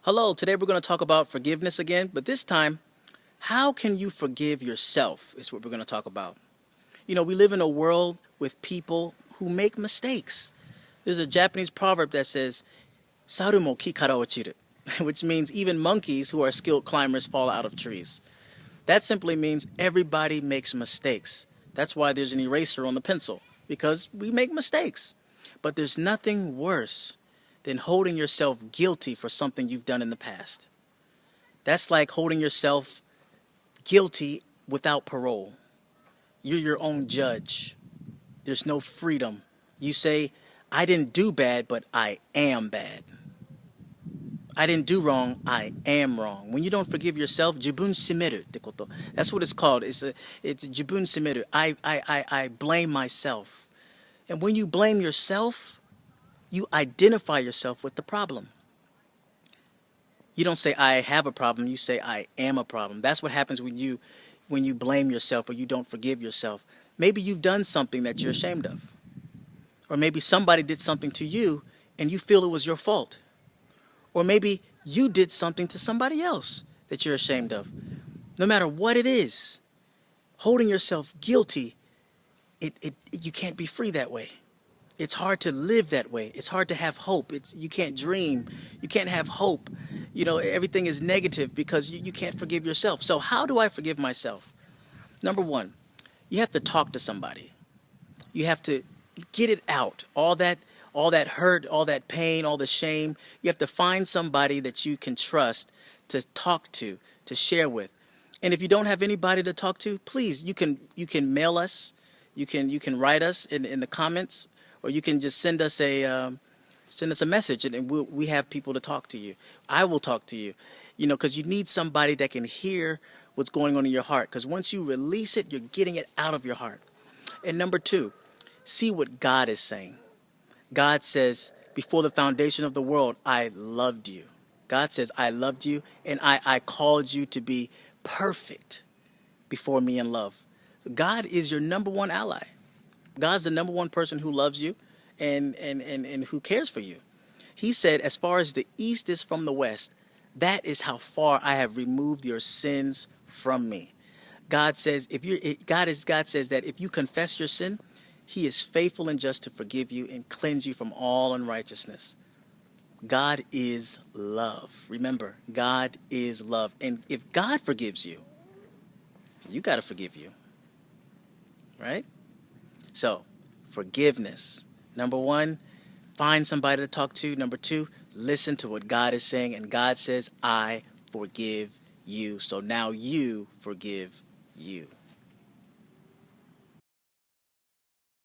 Hello, today we're going to talk about forgiveness again, but this time, how can you forgive yourself is what we're going to talk about. We live in a world with people who make mistakes. There's a Japanese proverb that says, Saru mo ki kara ochiru, which means even monkeys who are skilled climbers fall out of trees. That simply means everybody makes mistakes. That's why there's an eraser on the pencil, because we make mistakes. But there's nothing worse than holding yourself guilty for something you've done in the past. That's like holding yourself guilty without parole. You're your own judge. There's no freedom. You say, I didn't do bad, but I am bad. I didn't do wrong, I am wrong. When you don't forgive yourself, jibun semeru te koto. That's what it's called. It's jibun semeru. I blame myself. And when you blame yourself, you identify yourself with the problem. You don't say I have a problem, you say I am a problem. That's what happens when you blame yourself or you don't forgive yourself. Maybe you've done something that you're ashamed of. Or maybe somebody did something to you and you feel it was your fault. Or maybe you did something to somebody else that you're ashamed of. No matter what it is, holding yourself guilty, you can't be free that way. It's hard to live that way. It's hard to have hope. You can't dream. You can't have hope. Everything is negative because you can't forgive yourself. So how do I forgive myself? Number one, you have to talk to somebody. You have to get it out. All that hurt, all that pain, all the shame. You have to find somebody that you can trust to talk to share with. And if you don't have anybody to talk to, please, you can mail us. You can write us in the comments. Or you can just send us a message, and we have people to talk to you. I will talk to you, because you need somebody that can hear what's going on in your heart. Because once you release it, you're getting it out of your heart. And number two, see what God is saying. God says, before the foundation of the world, I loved you. God says, I loved you, and I called you to be perfect before me in love. So God is your number one ally. God's the number one person who loves you and who cares for you. He said, as far as the east is from the west, that is how far I have removed your sins from me. God says God says that if you confess your sin, he is faithful and just to forgive you and cleanse you from all unrighteousness. God is love. Remember, God is love. And if God forgives you, you got to forgive you. Right? So, forgiveness. Number one, find somebody to talk to. Number two, listen to what God is saying. And God says, I forgive you. So now you forgive you.